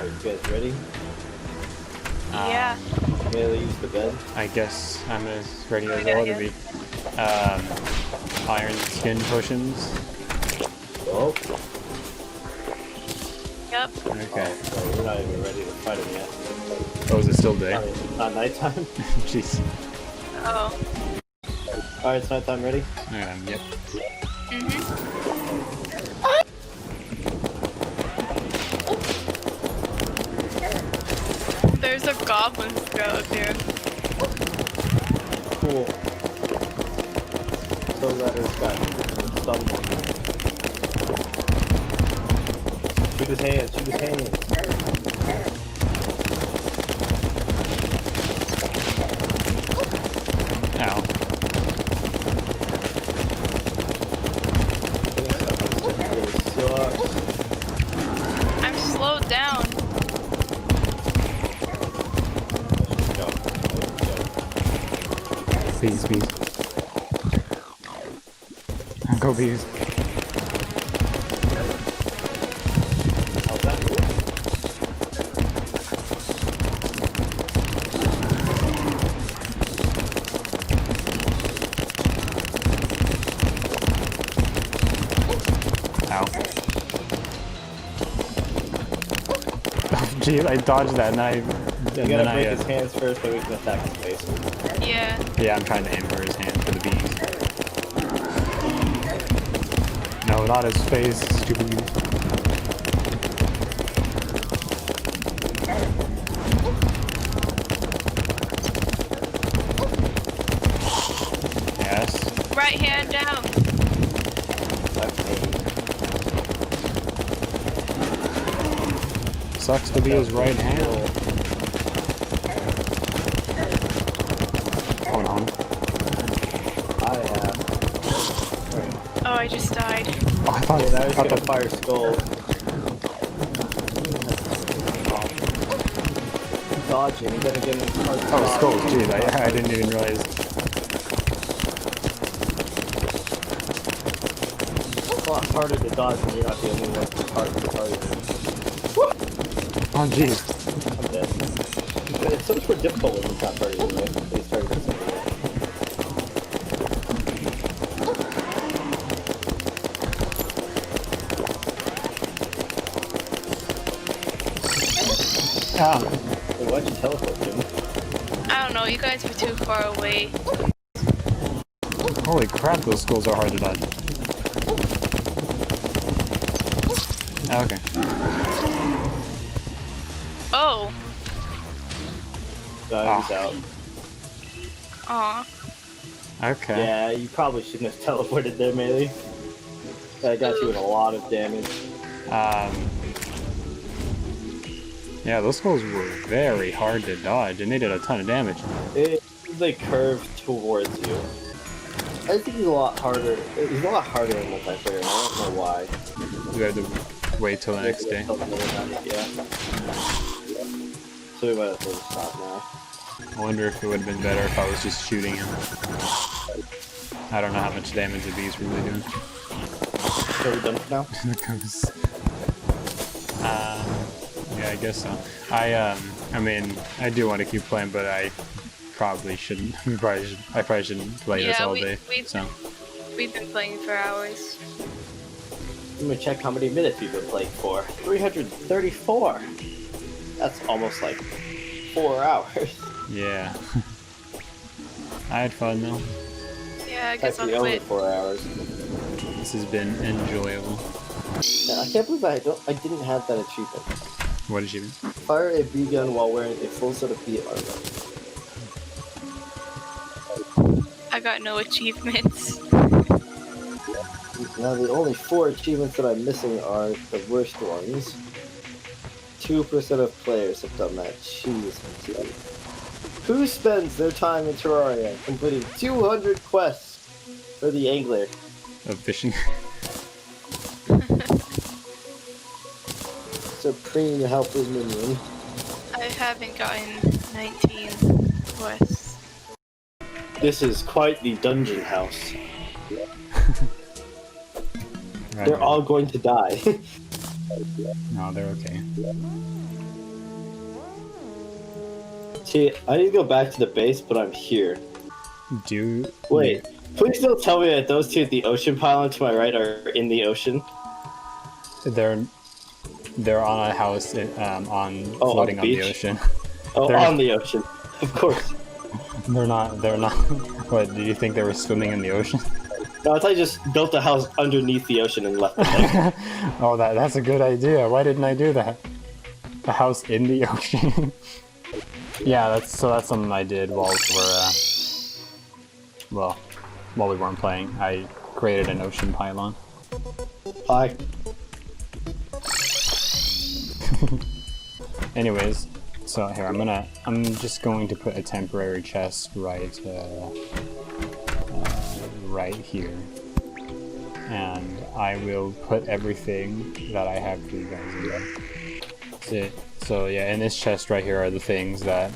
Alright, you guys ready? Yeah. Maybe use the bed. I guess I'm as ready as I'll ever be. Iron skin potions. Oh. Yep. Okay. So we're not even ready to fight him yet. Oh, is it still day? Not nighttime? Jeez. Oh. Alright, it's nighttime, ready? Yep. There's a goblin scout here. Cool. So that is back. Stumble. Shoot his hands, shoot his hands. Ow. I'm slowed down. Bees, bees. Go bees. How's that? Ow. Gee, I dodged that knife. You gotta break his hands first so we can attack his face. Yeah. Yeah, I'm trying to aim for his hands for the bees. No, not his face, stupid bees. Yes. Right hand down. Sucks to be his right hand. Going on. I have. Oh, I just died. Oh, I thought, Now he's gonna fire skulls. Dodging, you gotta get him in hard. Oh, skulls, jeez, I didn't even realize. It's a lot harder to dodge when you're not the only one who's hard to target. Oh, jeez. I'm dead. It's so much more difficult when he's not targeting, right? He's targeting something else. Ah. Hey, why'd you teleport, Jim? I don't know, you guys were too far away. Holy crap, those skulls are hard to dodge. Okay. Oh. He's out. Aw. Okay. Yeah, you probably shouldn't have teleported there, Melee. That got you in a lot of damage. Yeah, those skulls were very hard to dodge, and they did a ton of damage. They curved towards you. I think he's a lot harder. He's a lot harder in multiplayer, and I don't know why. You had to wait till the next day. Yeah. So we might have to stop now. I wonder if it would have been better if I was just shooting him. I don't know how much damage the bees really doing. So we're done for now? Yeah, I guess so. I mean, I do want to keep playing, but I probably shouldn't. I probably shouldn't play this all day. We've been playing for hours. Let me check how many minutes we've been playing for. 334! That's almost like 4 hours. Yeah. I had fun though. Yeah, I guess I'll Actually, only quit. 4 hours. This has been enjoyable. Yeah, I can't believe I didn't have that achievement. What achievement? Fire a bee gun while wearing a full set of bee armor. I got no achievements. Now the only 4 achievements that I'm missing are the worst ones. 2% of players have done that. Jeez. Who spends their time in Terraria completing 200 quests for the angler? Of fishing. Supreme helpless minion. I haven't gotten 19 quests. This is quite the dungeon house. Right. They're all going to die. No, they're okay. See, I need to go back to the base, but I'm here. Wait. Please don't tell me that those two at the ocean pylon to my right are in the ocean. They're on a house floating on the ocean. Oh, on the ocean. Of course. They're not. What, did you think they were swimming in the ocean? No, I thought I just built a house underneath the ocean and left them there. Oh, that's a good idea. Why didn't I do that? A house in the ocean. Yeah, that's something I did while we weren't playing. I created an ocean pylon. Hi. Anyways, so here I'm just going to put a temporary chest right here, and I will put everything that I have for you guys in there. That's it. So yeah, in this chest right here are the things that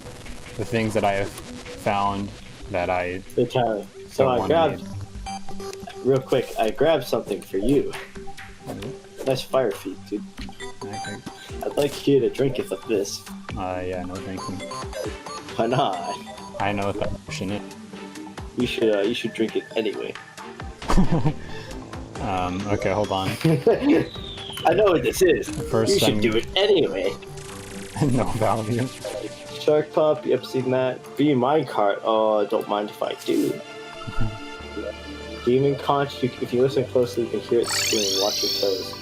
I have found that I So I grabbed, real quick, I grabbed something for you. Nice fire feet, dude. Okay. I'd like you to drink it with this. Yeah, no thank you. Why not? I know what that potion is. You should drink it anyway. Okay, hold on. I know what this is. First, you should do it anyway. No value. Shark Pup, yep, seen that. Be minecart, oh, don't mind if I do. Demon Conch, if you listen closely, you can hear it scream. Watch your toes.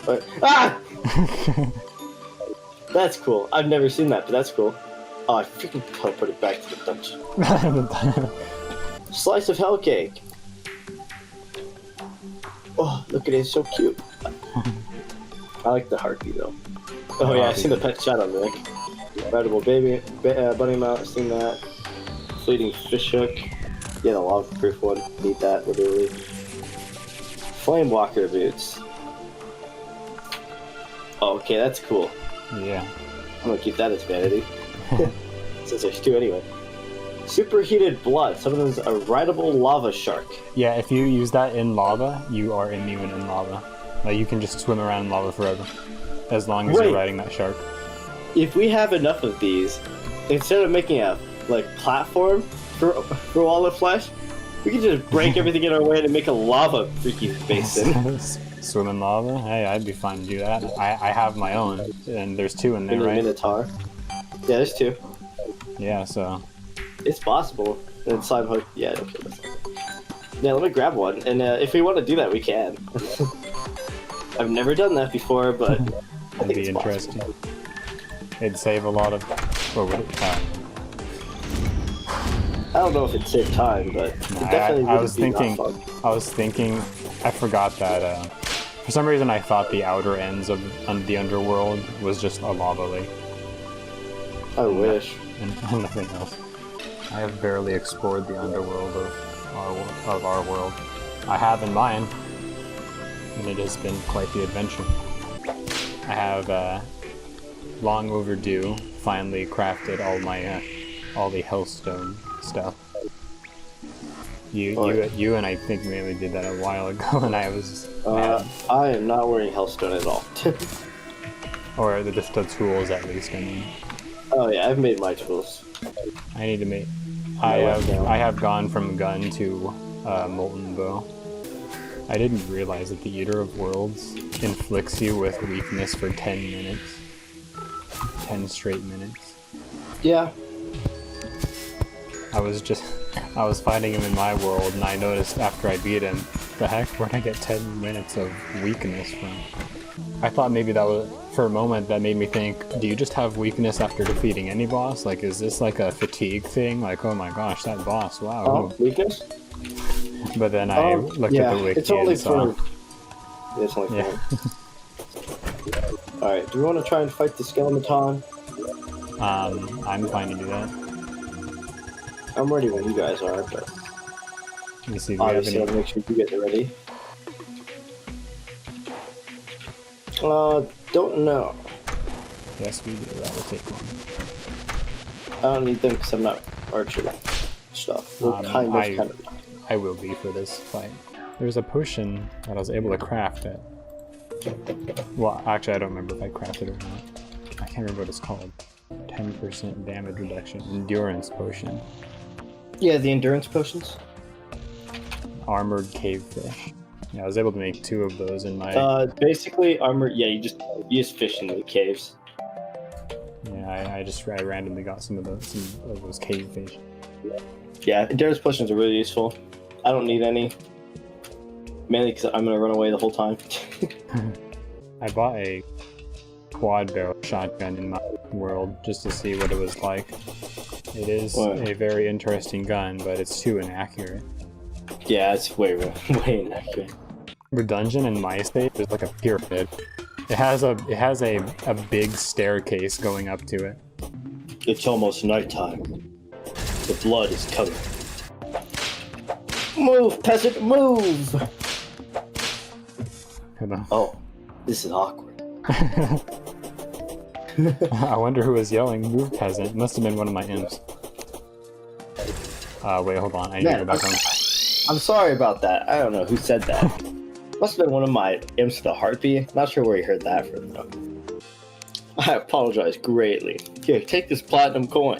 But, ah! That's cool. I've never seen that, but that's cool. Oh, I freaking teleported back to the dungeon. Slice of hell cake. Oh, look at it, it's so cute. I like the heartbeat though. Oh yeah, I've seen the pet shot on Rick. Incredible baby, bunny mount, seen that. Fleeting fish hook. Yeah, the lava proof one. Need that literally. Flame walker boots. Oh, okay, that's cool. Yeah. I'm gonna keep that as vanity. Since there's two anyway. Superheated blood. Some of them's a rideable lava shark. Yeah, if you use that in lava, you are immune in lava. Like, you can just swim around in lava forever. As long as you're riding that shark. If we have enough of these, instead of making a, platform for all the flesh, we can just break everything in our way to make a lava freaking basin. Swim in lava? Hey, I'd be fine to do that. I have my own, and there's two in there, right? Minotaur. Yeah, there's two. Yeah, so... It's possible. And slime hook, yeah, okay. Yeah, let me grab one, and if we want to do that, we can. I've never done that before, but I think it's interesting. Possible. It'd save a lot of... Or would it? I don't know if it'd save time, but it definitely would be fun. I was thinking, I forgot that, for some reason I thought the outer ends of the underworld was just a lava lake. I wish. And nothing else. I have barely explored the underworld of our world. I have in mine, and it has been quite the adventure. I have, long overdue, finally crafted all the hellstone stuff. You and I think mainly did that a while ago, and I was... I am not wearing hellstone at all. Or just the tools, at least, I mean. Oh yeah, I've made my tools. I need to make... I have gone from gun to molten bow. I didn't realize that the Eater of Worlds inflicts you with weakness for 10 minutes. 10 straight minutes. Yeah. I was fighting him in my world, and I noticed after I beat him, the heck, where'd I get 10 minutes of weakness from? I thought maybe that was, for a moment, that made me think, do you just have weakness after defeating any boss? Like, is this like a fatigue thing? Like, oh my gosh, that boss, wow. Oh, weakness? But then I looked at the wiki it's only and saw... It's only for... Alright, do we want to try and fight the skeleton? I'm fine to do that. I'm ready when you guys are, but... Let me see if obviously, I'll make sure you guys are ready. Don't know. Yes, we do. That will take one. I don't need them because I'm not archer stuff. We're kind of. I will be for this fight. There's a potion that I was able to craft it. Well, actually, I don't remember if I crafted it or not. I can't remember what it's called. 10% damage reduction. Endurance potion. Yeah, the endurance potions. Armored cave fish. Yeah, I was able to make 2 of those in my... Basically armor. Yeah, you just fish in the caves. Yeah, I randomly got some of those cave fish. Yeah, endurance potions are really useful. I don't need any. Mainly because I'm gonna run away the whole time. I bought a quad barrel shotgun in my world just to see what it was like. It is a very interesting gun, but it's too inaccurate. Yeah, it's way inaccurate. The dungeon in my state is like a pyramid. It has a big staircase going up to it. It's almost nighttime. The blood is coming. Move, peasant, move! Hold on. Oh, this is awkward. I wonder who was yelling, "Move, peasant." Must have been one of my imps. Wait, hold on. I need to go back on. I'm sorry about that. I don't know who said that. Must have been one of my imps with a heartbeat. Not sure where he heard that from, though. I apologize greatly. Here, take this platinum coin.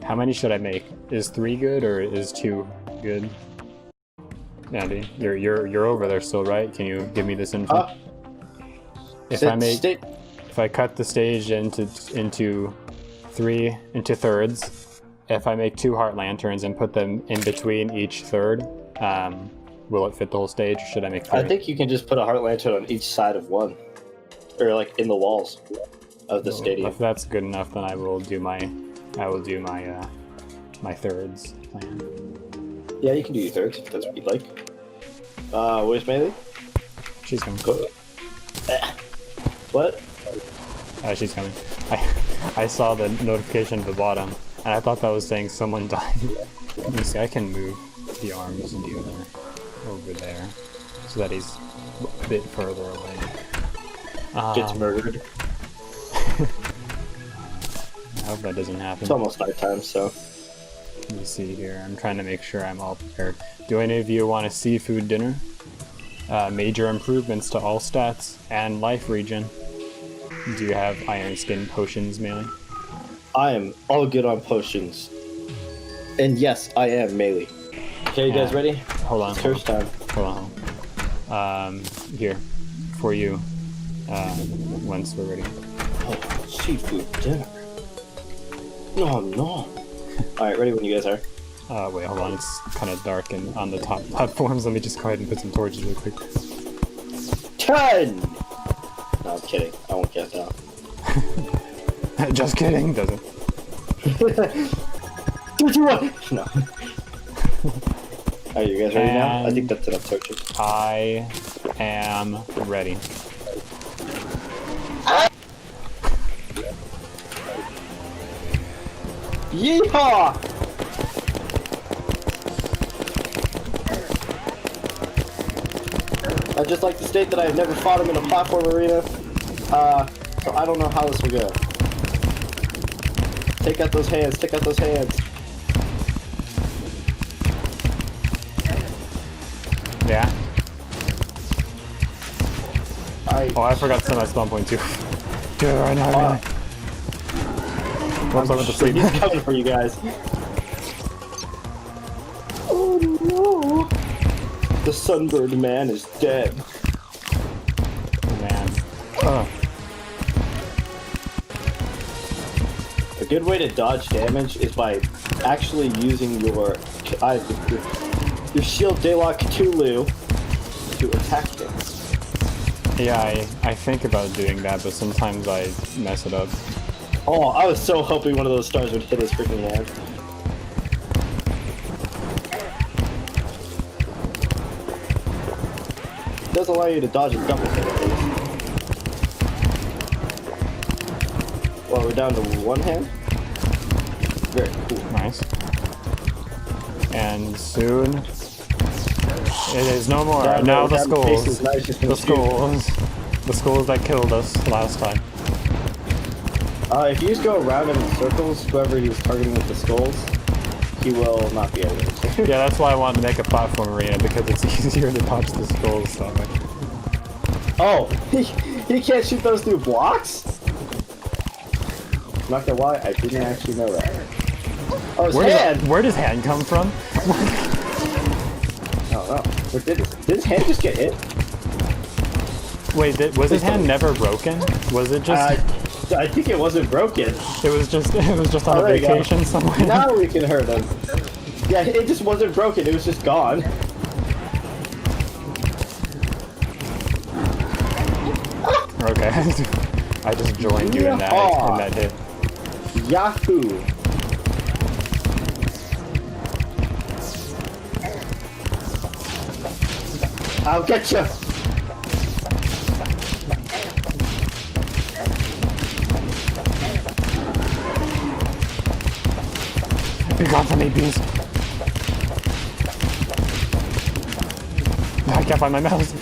How many should I make? Is 3 good or is 2 good? Andy, you're over there still, right? Can you give me this info? If I cut the stage into thirds, if I make 2 heart lanterns and put them in between each third, will it fit the whole stage, or should I make 3? I think you can just put a heart lantern on each side of one, or like in the walls of the stadium. If that's good enough, then I will do my my thirds plan. Yeah, you can do your thirds if that's what you'd like. Where's Melee? She's coming. What? She's coming. I saw the notification at the bottom, and I thought that was saying someone died. Let me see, I can move the arms dealer over there, so that he's a bit further away. Gets murdered. I hope that doesn't happen. It's almost nighttime, so... Let me see here. I'm trying to make sure I'm all prepared. Do any of you want a seafood dinner? Major improvements to all stats and life regen. Do you have iron skin potions, Melee? I am all good on potions. And yes, I am Melee. Okay, you guys ready? Hold on. It's first time. Hold on. Here. For you. Once we're ready. Oh, seafood dinner. No. Alright, ready when you guys are. Wait, hold on. It's kind of dark and on the top platforms. Let me just go ahead and put some torches real quick. 10! No, I'm kidding. I won't get that. Just kidding, doesn't. 3, 2, 1! No. Are you guys ready now? I think that's enough torches. I am ready. Yeehaw! I'd just like to state that I've never fought him in a platform arena, so I don't know how this will go. Take out those hands, take out those hands. Yeah? Oh, I forgot to set my spawn point too. Do it right now, Once I went to sleep. He's coming for you guys. Oh no! The sunburned man is dead. Man. A good way to dodge damage is by actually using your shield Daylock Cthulhu to attack things. Yeah, I think about doing that, but sometimes I mess it up. Oh, I was so hoping one of those stars would hit his freaking hand. It does allow you to dodge a double hit at least. Well, we're down to 1 hand. Very cool. Nice. And soon... It is no more. Down Now the down skulls. faces, now it's just The gonna shoot. skulls. The skulls that killed us last time. If you just go around him in circles, whoever he was targeting with the skulls, he will not be able to. Yeah, that's why I wanted to make a platform arena, because it's easier to dodge the skulls that way. Oh, he can't shoot those through blocks? Not gonna lie, I didn't actually know that. Oh, his Where hand! does, where does hand come from? I don't know. What did his hand just get hit? Wait, was his hand never broken? Was it just? I think it wasn't broken. It was just on a there you go. vacation somewhere. Now we can hurt him. Yeah, it just wasn't broken. It was just gone. Okay, I just joined you in that hit. Yahoo! I'll get you. Be gone from me, bees. I can't find my mouse.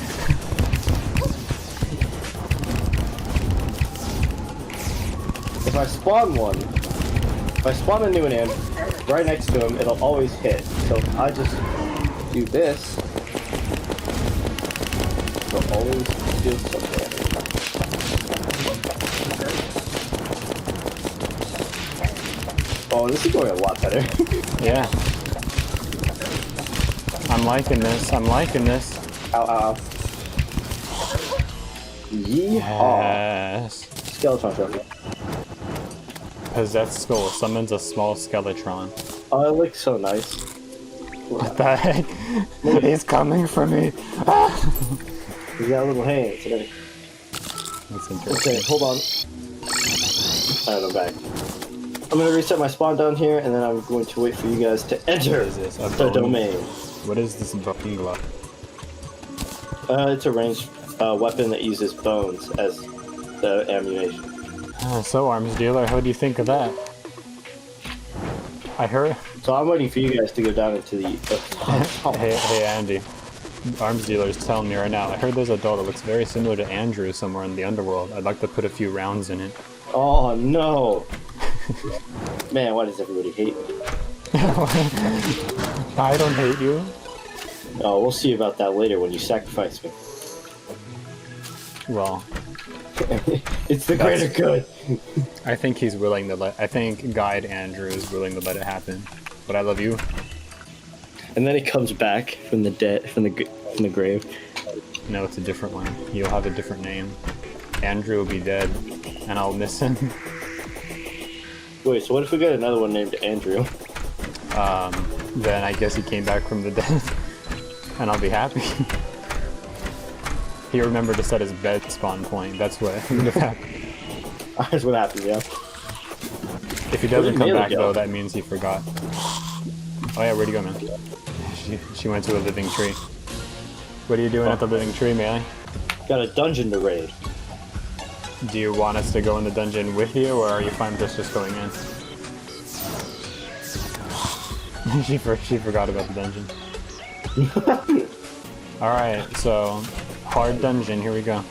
If I spawn one, if I spawn a new one in right next to him, it'll always hit. So if I just do this, it'll always do something. Oh, this is going a lot better. Yeah. I'm liking this. I'm liking this. Ow, ow, ow. Yeehaw. Yes. Skeleton trophy. Possessed skull summons a small skeletron. Oh, it looks so nice. What the heck? He's coming for me. He's got little hands. Okay, That's interesting. hold on. Alright, I'm back. I'm gonna reset my spawn down here, and then I'm going to wait for you guys to enter What is this? A the bone? domain. What is this bone glove? It's a ranged weapon that uses bones as the ammunition. So, arms dealer, how do you think of that? I heard. So I'm waiting for you guys to go down into the... Hey, Andy. Arms dealer's telling me right now. I heard there's a doll that looks very similar to Andrew somewhere in the underworld. I'd like to put a few rounds in it. Oh, no. Man, why does everybody hate me? I don't hate you. Oh, we'll see about that later when you sacrifice me. Well, It's the greater good. I think he's willing to let. I think Guide Andrew is willing to let it happen. But I love you. And then he comes back from the dead, from the grave. No, it's a different one. You'll have a different name. Andrew will be dead, and I'll miss him. Wait, so what if we got another one named Andrew? Then I guess he came back from the dead, and I'll be happy. He remembered to set his bed spawn point. That's what would have happened. That's what happened, yeah. If he doesn't come Where did back Melee go? though, that means he forgot. Oh yeah, where'd he go, man? She went to a living tree. What are you doing at the living tree, Melee? Got a dungeon to raid. Do you want us to go in the dungeon with you, or are you fine with us just going in? she forgot about the dungeon. Alright, so hard dungeon, here we go.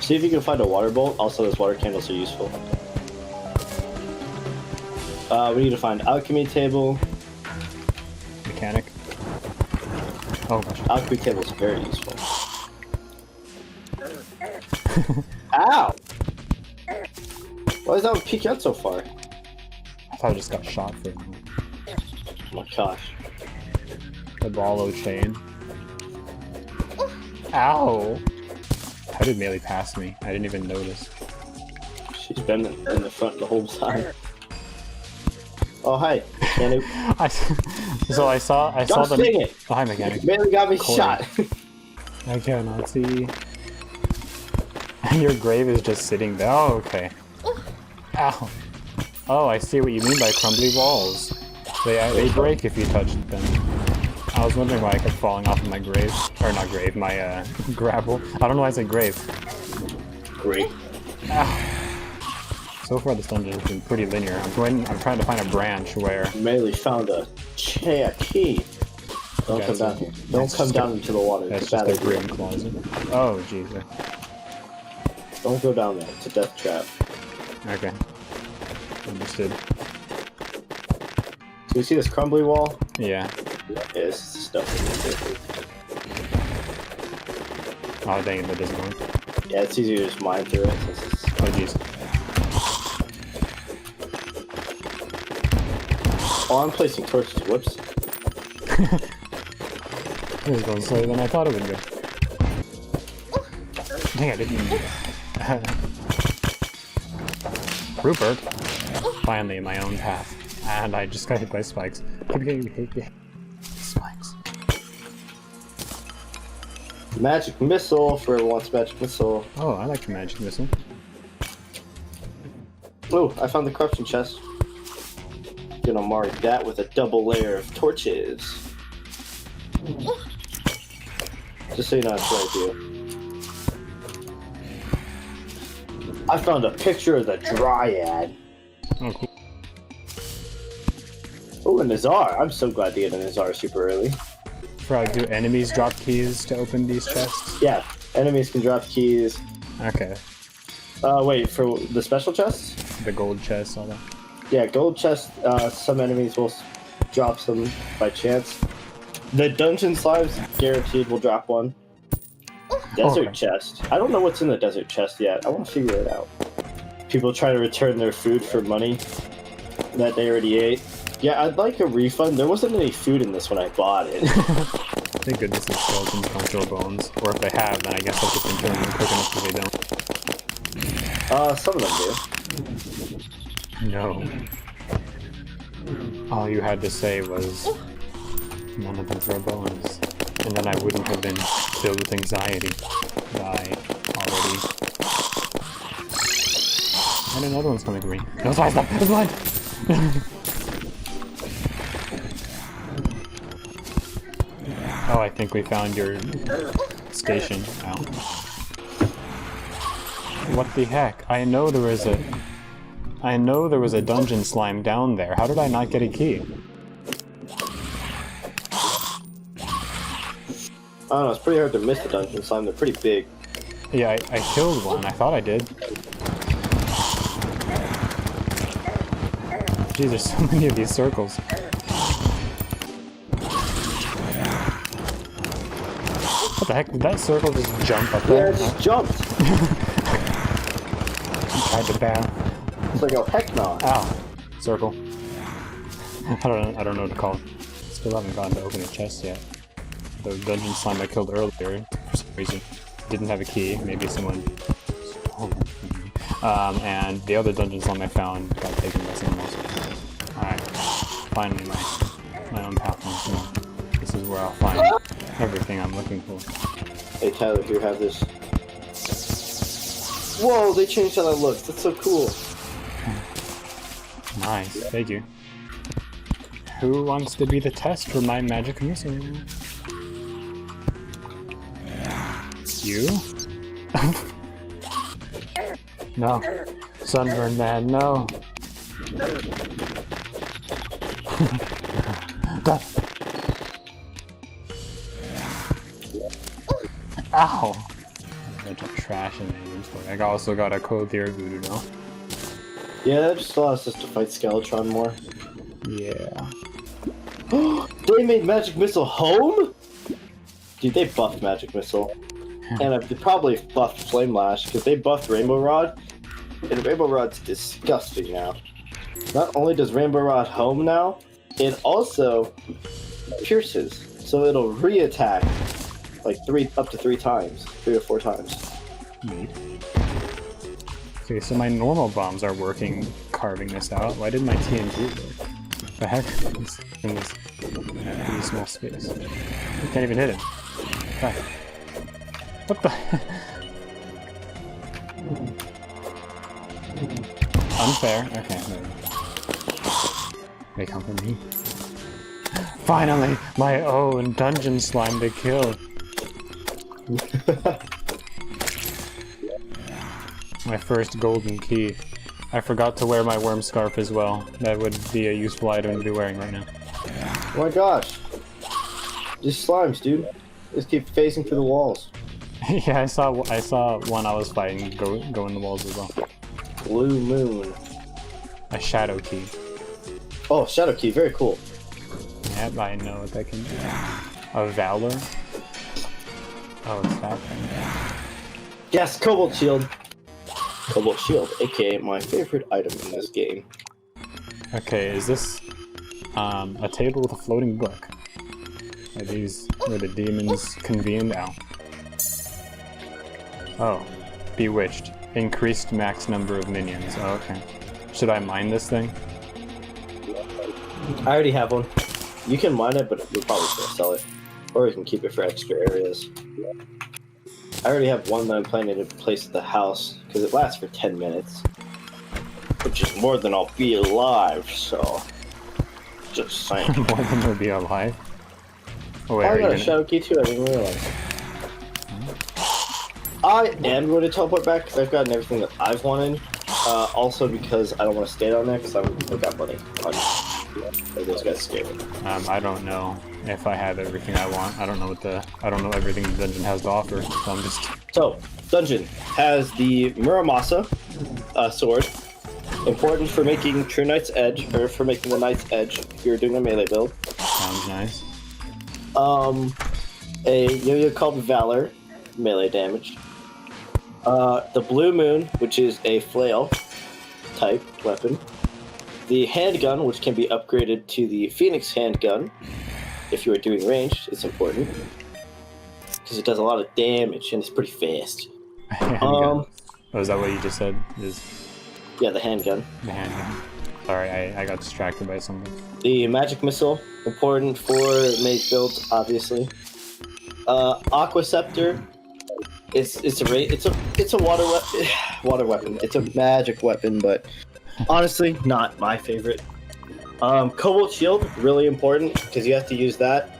See if you can find a water bolt. Also, those water candles are useful. We need to find alchemy table. Mechanic. Oh gosh. Alchemy table is very useful. Ow! Why does that one peek out so far? I thought I just got shot for a moment. Oh my gosh. The Ballo chain. Ow! How did Melee pass me? I didn't even notice. She's been in the front the whole time. Oh, hi. Mechanic. I saw Don't the. sing it! Oh, hi, Mechanic. Mainly got me Corey. shot. I cannot see. Your grave is just sitting there. Oh, okay. Ow. Oh, I see what you mean by crumbly walls. They break if you touch them. I was wondering why I kept falling off of my grave. Or not grave, my gravel. I don't know why I said grave. Great. Ow. So far this dungeon has been pretty linear. I'm trying to find a branch where... Melee found a key. Don't Okay, come so down here. Don't come down into the water. That's It's a just bad a idea. broom closet. Oh, jeez. Don't go down there. It's a death trap. Okay. Understood. Do you see this crumbly wall? Yeah. Yeah, this is the stuff we Oh, dang it, that doesn't work. do. Yeah, it's easier to just mine through it. Oh, jeez. Oh, I'm placing torches. Whoops. It was going slower than I thought it would go. Dang, I didn't even do that. Rupert! Finally in my own path. And I just got hit by spikes. Keep getting hit. Spikes. Magic missile for whoever wants magic missile. Oh, I like the magic missile. Oh, I found the corruption chest. Gonna mark that with a double layer of torches. Just so you know that's what I do. I found a picture of the Dryad. Oh, cool. Oh, a Nazar. I'm so glad to get a Nazar super early. Do enemies drop keys to open these chests? Yeah, enemies can drop keys. Okay. Wait, for the special chests? The gold chest, all that. Yeah, gold chest, some enemies will drop some by chance. The dungeon slimes, guaranteed, will drop one. Desert chest. I don't know what's in the desert chest yet. I want to figure it out. People try to return their food for money that they already ate. Yeah, I'd like a refund. There wasn't any food in this when I bought it. Thank goodness the skeletons don't throw bones. Or if they have, then I guess I'll just turn them quick enough so they don't. Some of them do. No. All you had to say was, none of them throw bones. And then I wouldn't have been filled with anxiety. I already... And another one's coming to me. No, it's blind! It's blind! Oh, I think we found your station. Ow. What the heck? I know there was a dungeon slime down there. How did I not get a key? I don't know, it's pretty hard to miss the dungeon slime. They're pretty big. Yeah, I killed one. I thought I did. Geez, there's so many of these circles. What the heck? Did that circle just jump up there? Yeah, it just jumped. Tried to bow. It's like, oh, heck no. Ow. Circle. I don't know what to call it. Still haven't gotten to open a chest yet. The dungeon slime I killed earlier, for some reason, didn't have a key. Maybe someone... and the other dungeon slime I found got taken by someone else. Alright. Finally my own path once more. This is where I'll find everything I'm looking for. Hey Tyler, here, have this. Whoa, they changed how that looks. That's so cool. Nice, thank you. Who wants to be the test for my magic missile? You? No. Sunburn man, no. Ow! A bunch of trash in the inventory. I also got a Clothier Voodoo now. Yeah, that just allows us to fight Skeletron more. Yeah. They made Magic Missile home? Dude, they buffed Magic Missile. And they probably buffed Flame Lash, because they buffed Rainbow Rod. And Rainbow Rod's disgusting now. Not only does Rainbow Rod home now, it also pierces. So it'll re-attack like up to 3 times. 3 or 4 times. Neat. Okay, so my normal bombs are working carving this out. Why didn't my TNT work? The heck? This thing is pretty small space. I can't even hit it. Okay. What the? Unfair. Okay. They come for me. Finally, my own dungeon slime to kill. My first golden key. I forgot to wear my worm scarf as well. That would be a useful item to be wearing right now. Oh my gosh. These slimes, dude. Just keep phasing through the walls. Yeah, I saw one I was fighting go in the walls as well. Blue Moon. A shadow key. Oh, Shadow Key, very cool. Yep, I know what that can do. A Valor? Oh, it's that thing. Yes, Cobalt Shield. Cobalt Shield, aka my favorite item in this game. Okay, is this... A table with a floating book. Are these where the demons convene now? Oh, bewitched. Increased max number of minions. Oh, okay. Should I mine this thing? I already have one. You can mine it, but we're probably gonna sell it. Or you can keep it for extra areas. I already have one that I'm planning to place at the house, because it lasts for 10 minutes. Which is more than I'll be alive, so... Just saying. More than we'll be alive? Oh, wait, I are got you a shadow key too, I didn't realize. I am going to teleport back, because I've gotten everything that I've wanted. Also because I don't want to stay down there, because I've got money on those guys scare me. I don't know if I have everything I want. I don't know everything the dungeon has to offer, so I'm just... So, dungeon has the Muramasa sword. Important for making True Knight's Edge, or for making the Knight's Edge if you're doing a melee build. Sounds nice. A yo-yo called Valor, melee damage. The Blue Moon, which is a flail type weapon. The handgun, which can be upgraded to the Phoenix handgun. If you are doing ranged, it's important. Because it does a lot of damage and it's pretty fast. Oh, is that what you just said? Yeah, the handgun. The handgun. Sorry, I got distracted by something. The magic missile, important for mage builds, obviously. Aqua Scepter. It's a water weapon. It's a magic weapon, but honestly, not my favorite. Cobalt Shield, really important because you have to use that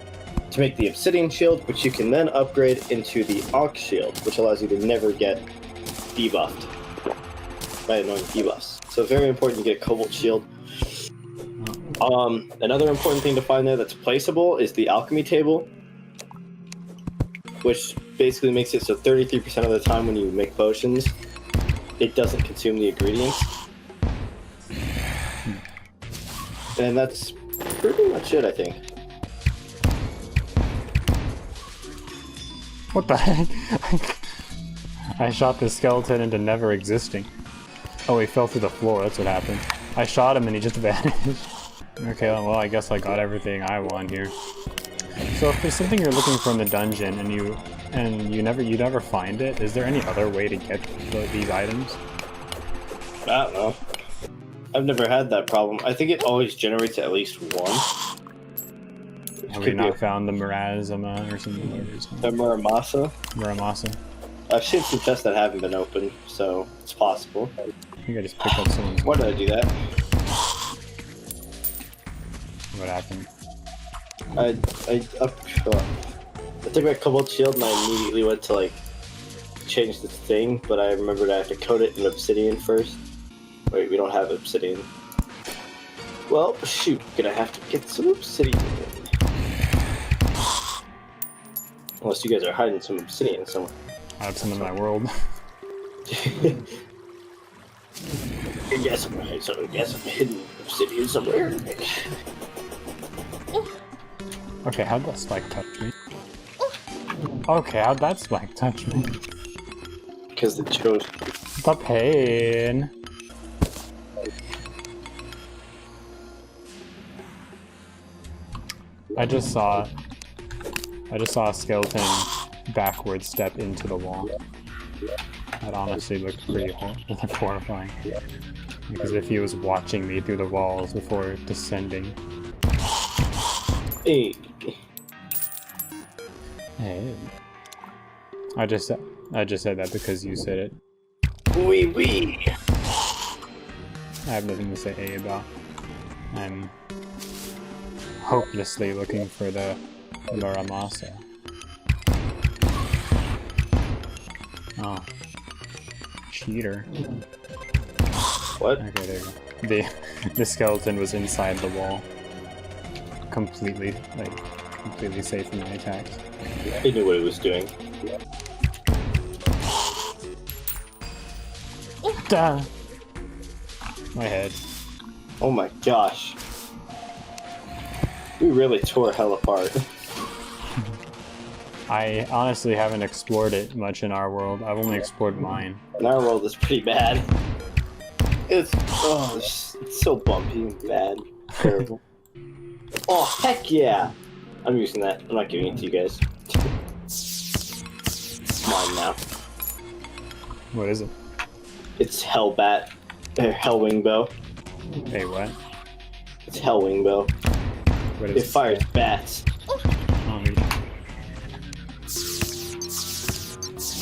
to make the Obsidian Shield, which you can then upgrade into the Ankh Shield, which allows you to never get debuffed by annoying debuffs. So very important to get a Cobalt Shield. Another important thing to find there that's placeable is the Alchemy Table, which basically makes it so 33% of the time when you make potions, it doesn't consume the ingredients. And that's pretty much it, I think. What the heck? I shot the skeleton into never existing. Oh, he fell through the floor, that's what happened. I shot him and he just vanished. Okay, well, I guess I got everything I want here. So if there's something you're looking for in the dungeon and you never find it, is there any other way to get these items? I don't know. I've never had that problem. I think it always generates at least one. Have we not found the Mirazama or something? The Muramasa? Muramasa. I've seen some chests that haven't been opened, so it's possible. I think I just picked up someone's... Why did I do that? What happened? I took my Cobalt Shield and I immediately went to, like, change the thing, but I remembered I have to coat it in Obsidian first. Wait, we don't have Obsidian. Well, shoot, gonna have to get some Obsidian. Unless you guys are hiding some Obsidian somewhere. Outside of my world. Yes, I'm hidden Obsidian somewhere. Okay, how'd that spike touch me? Okay, how'd that spike touch me? Because it chose. The pain. I just saw a skeleton backwards step into the wall. That honestly looked pretty horrifying. Because if he was watching me through the walls before descending. Hey. Hey. I just said that because you said it. Wee wee. I have nothing to say A about. I'm hopelessly looking for the Muramasa. Oh. Cheater. What? Okay, there you go. The skeleton was inside the wall. Completely safe from my attacks. He knew what he was doing. Duh. My head. Oh my gosh. We really tore hell apart. I honestly haven't explored it much in our world. I've only explored mine. And our world is pretty bad. It's so bumpy and bad. Terrible. Oh, heck yeah! I'm using that. I'm not giving it to you guys. Mine now. What is it? It's Hellbat. Hellwing bow. Hey, what? It's Hellwing bow. What It is fires bats. Oh, maybe.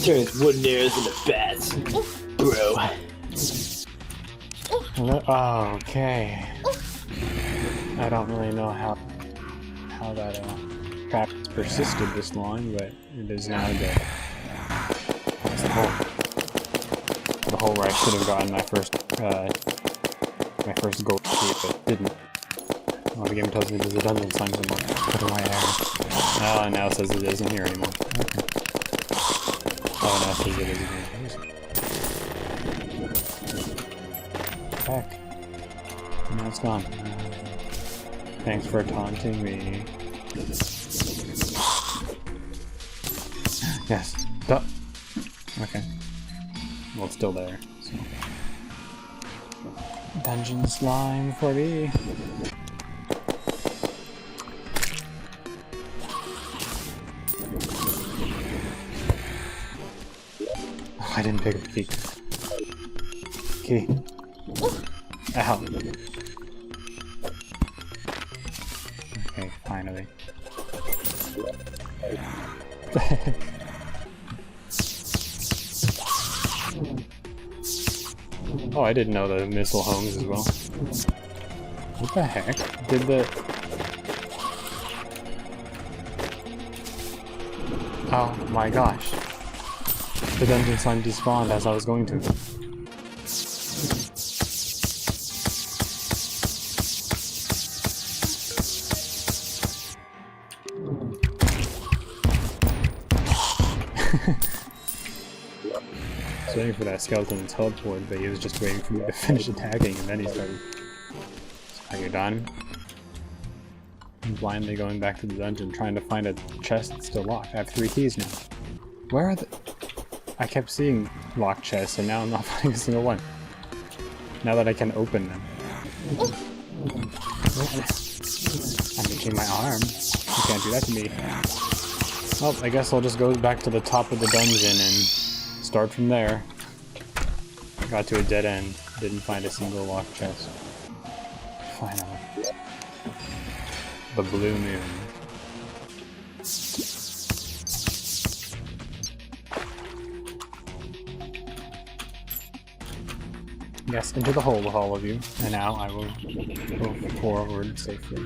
Turns wooden arrows into bats. Bro. Oh, okay. I don't really know how that trap persisted this long, but it is now dead. That's the hole where I should have gotten my first gold key, but didn't. Oh, the game tells me there's a dungeon slime somewhere. What do I have? Oh, now it says it isn't here anymore. Okay. Oh, now it says it isn't here. Heck. Now it's gone. Thanks for taunting me. Yes. Duh. Okay. Well, it's still there. So. Dungeon slime for me. Oh, I didn't pick up the key. Key. Ow. Okay, finally. Oh, I didn't know the missile homes as well. What the heck? Did the... Oh my gosh. The dungeon slime despawned as I was going to. I was waiting for that skeleton to teleport, but he was just waiting for me to finish attacking, and then he started. Are you done? I'm blindly going back to the dungeon, trying to find a chest that's still locked. I have 3 keys now. Where are the... I kept seeing locked chests, and now I'm not finding a single one. Now that I can open them. I'm itching my arm. You can't do that to me. Well, I guess I'll just go back to the top of the dungeon and start from there. Got to a dead end. Didn't find a single locked chest. Finally. The blue moon. Yes, into the hole with all of you. And now I will go forward safely.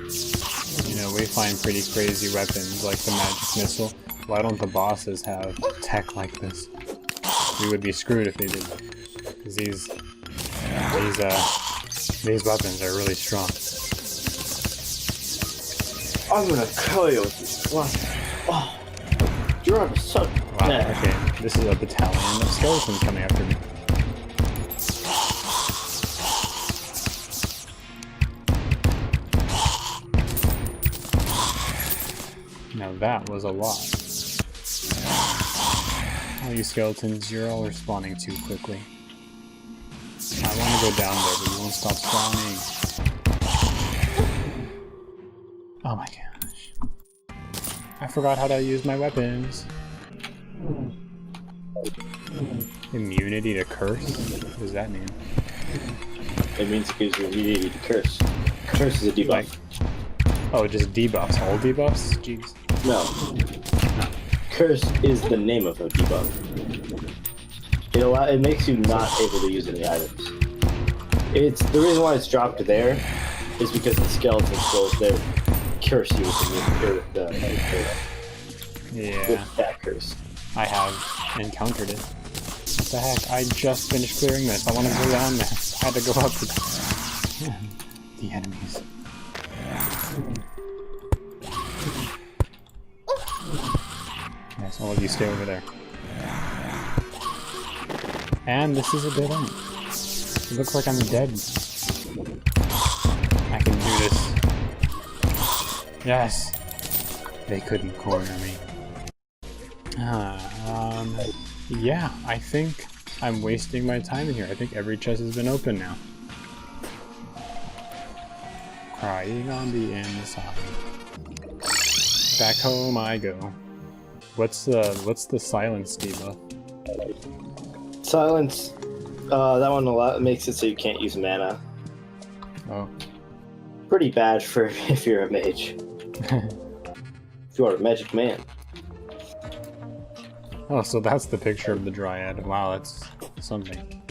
You know, we find pretty crazy weapons like the magic missile. Why don't the bosses have tech like this? We would be screwed if they did. Because these weapons are really strong. I'm gonna kill you. What? Oh, you're so Wow, dead. okay. This is a battalion of skeletons coming after me. Now that was a lot. All you skeletons, you're all respawning too quickly. I want to go down there, but you won't stop spawning. Oh my gosh. I forgot how to use my weapons. Immunity to curse? What does that mean? It means it gives you immunity to curse. Curse is a debuff. Like, oh, just debuffs. All debuffs? Jeez. No. Curse is the name of a debuff. It makes you not able to use any items. It's the reason why it's dropped there is because the skeletons will curse you with that curse. I have encountered it. What the heck? I just finished clearing this. I want to go down there. I had to go up to the enemies. Yes, all of you stay over there. And this is a dead end. It looks like I'm dead. I can do this. Yes! They couldn't corner me. Yeah, I think I'm wasting my time in here. I think every chest has been open now. Crying on the inside. Back home I go. What's the silence debuff? Silence. That one makes it so you can't use mana. Oh. Pretty bad for if you're a mage. If you are a magic man. Oh, so that's the picture of the dryad. Wow, that's something.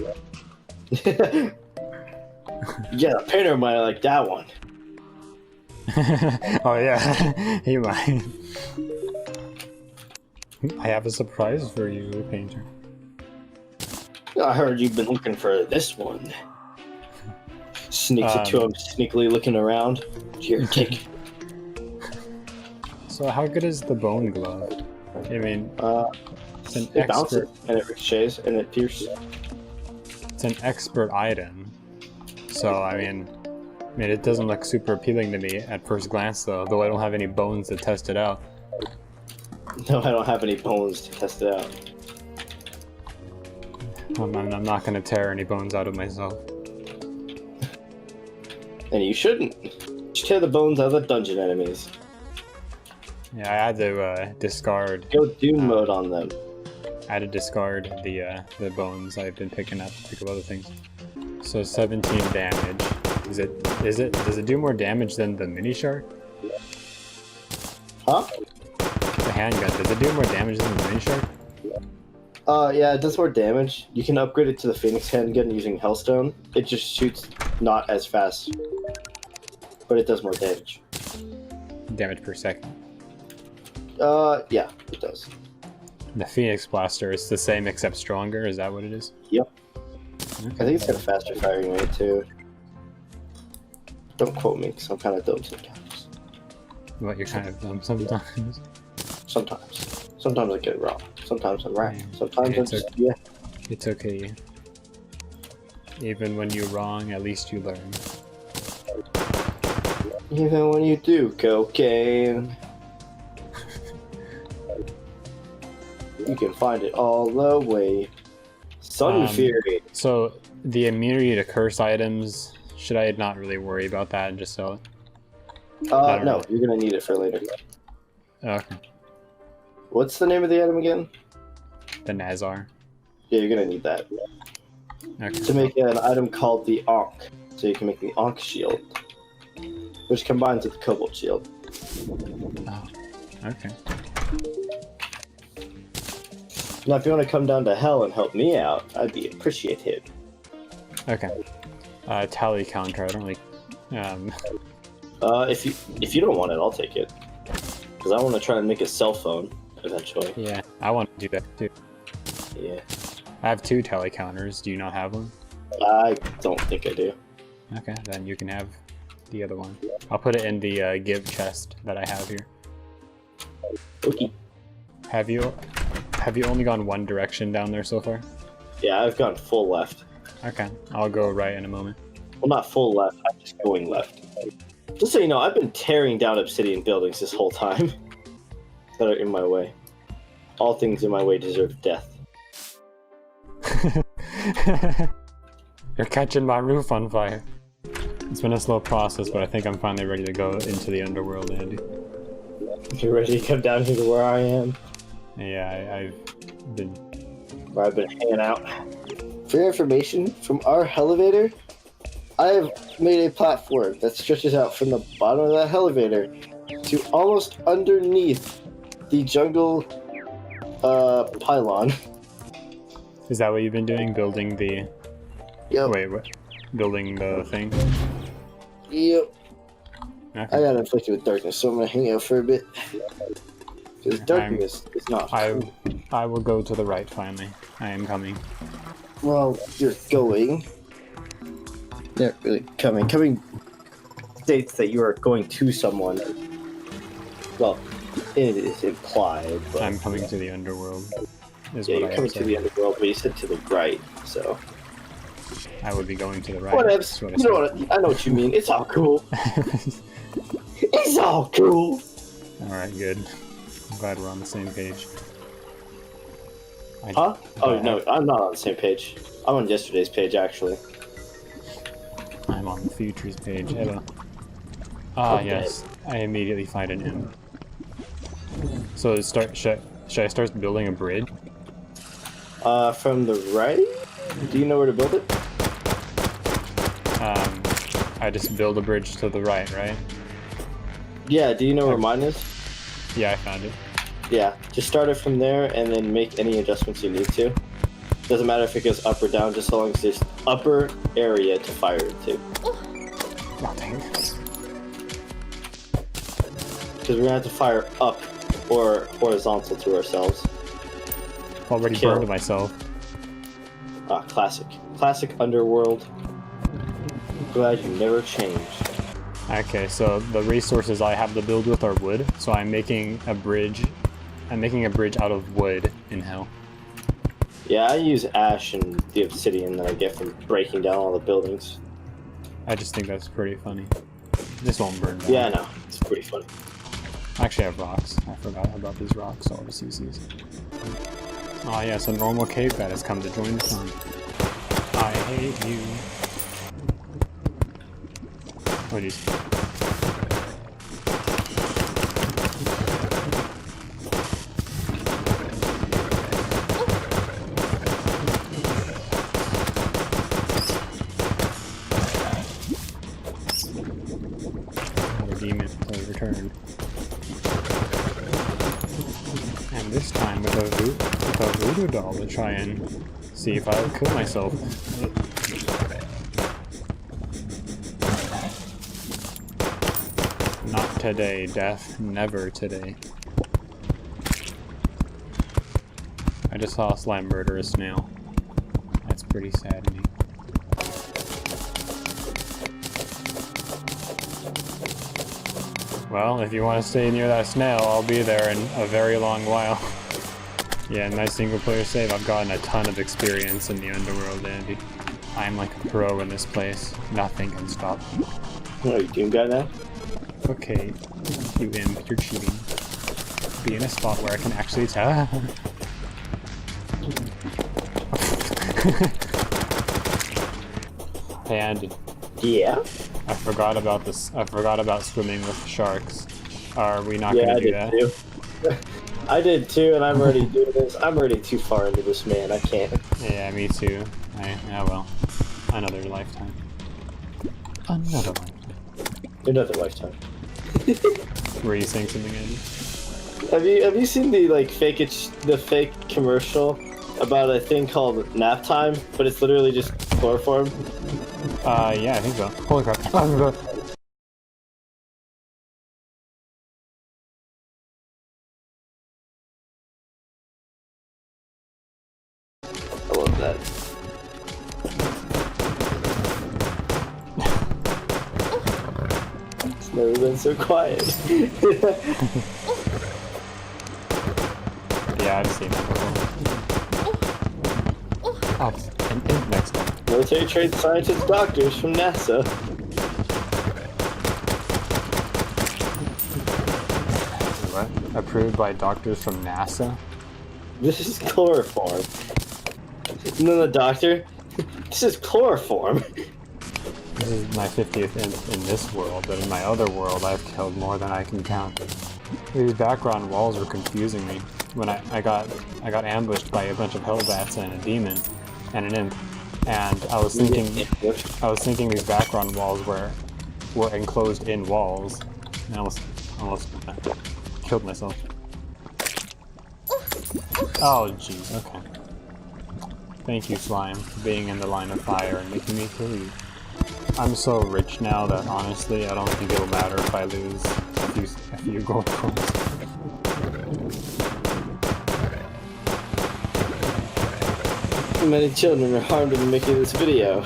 Yeah, the painter might like that one. Oh yeah, he might. I have a surprise for you, painter. I heard you've been looking for this one. Sneaks it to him, sneakily looking around. Here, take. So how good is the bone glove? I mean, it's an it bounces expert. and it ricochets and it pierces. It's an expert item. So I mean, it doesn't look super appealing to me at first glance, though I don't have any bones to test it out. No, I don't have any bones to test it out. I'm not gonna tear any bones out of myself. And you shouldn't. You should tear the bones out of the dungeon enemies. Yeah, I had to discard. Go Doom mode on them. I had to discard the bones I've been picking up to pick up other things. So 17 damage. Does it do more damage than the mini shark? Huh? The handgun, does it do more damage than the mini shark? Yeah, it does more damage. You can upgrade it to the Phoenix handgun using Hellstone. It just shoots not as fast. But it does more damage. Damage per second. Yeah, it does. The Phoenix Blaster is the same except stronger, is that what it is? Yep. I think it's got a faster firing rate too. Don't quote me, because I'm kind of dumb sometimes. What, you're kind of dumb sometimes? Sometimes. Sometimes I get it wrong. Sometimes I'm right. Yeah. Sometimes Yeah, I'm just, yeah. It's okay. Even when you're wrong, at least you learn. Even when you do cocaine. You can find it all the way. Sun Fury. So, the immunity to curse items, should I not really worry about that and just sell it? No, you're gonna need it for later. Okay. What's the name of the item again? The Nazar. Yeah, you're gonna need that. Okay. To make an item called the Ankh. So you can make the Ankh shield. Which combines with the Cobalt shield. Oh, okay. Now if you want to come down to hell and help me out, I'd be appreciated. Okay. Tally counter, I don't really... If you don't want it, I'll take it. Because I want to try and make a cell phone, eventually. Yeah, I want to do that too. Yeah. I have 2 tally counters, do you not have one? I don't think I do. Okay, then you can have the other one. I'll put it in the give chest that I have here. Okay. Have you only gone one direction down there so far? Yeah, I've gone full left. Okay, I'll go right in a moment. Well, not full left, I'm just going left. Just so you know, I've been tearing down obsidian buildings this whole time. That are in my way. All things in my way deserve death. You're catching my roof on fire. It's been a slow process, but I think I'm finally ready to go into the underworld, Andy. You ready to come down here to where I am? Yeah, I've been... Where I've been hanging out. For your information, from our elevator, I have made a platform that stretches out from the bottom of that elevator to almost underneath the jungle pylon. Is that what you've been doing? Building the... Yep. Wait, what? Building the thing? Yep. Okay. I got inflicted with darkness, so I'm gonna hang out for a bit. Because darkness is not cool. I will go to the right finally. I am coming. Well, you're going. Not really coming. Coming states that you are going to someone. Well, it is implied, but... I'm coming to the underworld. Is Yeah, what you're I coming said. to the underworld, but you said to the right, so... I would be going to the right. Whatever. That's what I You know what? I know what you mean. It's all cool. said. It's all cool. Alright, good. I'm glad we're on the same page. Huh? Oh, no, I'm not on the same page. I'm on yesterday's page, actually. I'm on the futures page. Hello. Ah, Okay. yes. I immediately find an imp. So should I start building a bridge? From the right? Do you know where to build it? I just build a bridge to the right, right? Yeah, do you know where mine is? Yeah, I found it. Yeah, just start it from there and then make any adjustments you need to. Doesn't matter if it goes up or down, just so long as there's upper area to fire into. Oh, dang it. Because we're gonna have to fire up or horizontal to ourselves. Already Kill. burned myself. Ah, classic. Classic Underworld. Glad you never changed. Okay, so the resources I have to build with are wood, so I'm making a bridge. I'm making a bridge out of wood in hell. Yeah, I use ash and the obsidian that I get from breaking down all the buildings. I just think that's pretty funny. This won't burn down. Yeah, I know. It's pretty funny. Actually, I have rocks. I forgot about these rocks, so I'll just use these. Ah, yes, a normal cave bat has come to join the fun. I hate you. Oh, jeez. Another demon has returned. And this time with a voodoo doll to try and see if I'll kill myself. Not today, death. Never today. I just saw a slime murder a snail. That's pretty saddening. Well, if you want to stay near that snail, I'll be there in a very long while. Yeah, in my single player save, I've gotten a ton of experience in the underworld, Andy. I'm like a pro in this place. Nothing can stop me. Oh, you doing guy now? Okay, you imp, you're cheating. Be in a spot where I can actually tell. Hey Andy, Yeah. I forgot about this. I forgot about swimming with sharks. Are we not Yeah, gonna I do did that? too. I did too, and I'm already doing this. I'm already too far into this, man. I can't. Yeah, me too. Yeah, well, another lifetime. Another lifetime. Another lifetime. Were you saying something, Andy? Have you seen the the fake commercial about a thing called nap time, but it's literally just chloroform? Yeah, I think so. Holy crap. I love that. It's never been so quiet. Yeah, I've seen that before. Oh, an imp next time. Military trained scientists, doctors from NASA. What? Approved by doctors from NASA? This is chloroform. And then the doctor, this is chloroform. This is my 50th imp in this world, but in my other world I've killed more than I can count. These background walls were confusing me. When I got ambushed by a bunch of hellbats and a demon and an imp, and I was thinking these background walls were enclosed in walls, and I almost killed myself. Oh jeez, okay. Thank you, slime, for being in the line of fire and making me kill you. I'm so rich now that honestly I don't think it'll matter if I lose a few gold coins. Many children are harmed in making this video.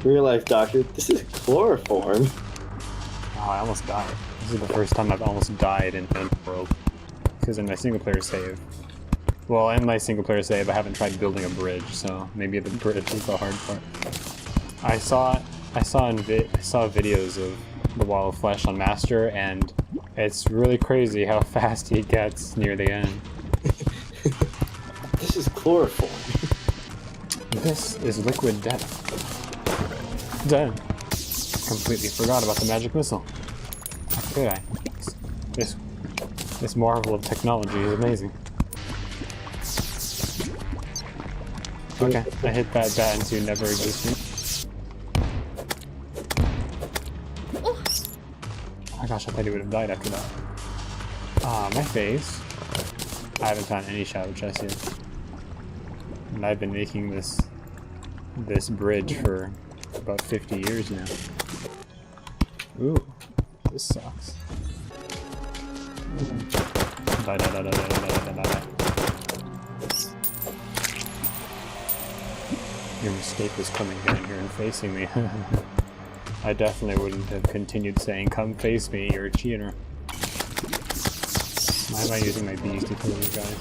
Real life, doctor, this is chloroform. Oh, I almost died. This is the first time I've almost died in the world. Because in my single player save, I haven't tried building a bridge, so maybe the bridge is the hard part. I saw videos of the Wall of Flesh on Master, and it's really crazy how fast he gets near the end. This is chloroform. This is liquid death. Dead. Completely forgot about the magic missile. How could I? This marvel of technology is amazing. Okay, I hit that bat into never existing. Oh my gosh, I thought he would have died after that. Ah, my face. I haven't found any shadow chests yet. And I've been making this bridge for about 50 years now. Ooh, this sucks. Die, die, die, die, die, die, die, die, die. Your mistake was coming down here and facing me. I definitely wouldn't have continued saying, "Come face me, you're a cheater." Why am I using my bees to kill these guys?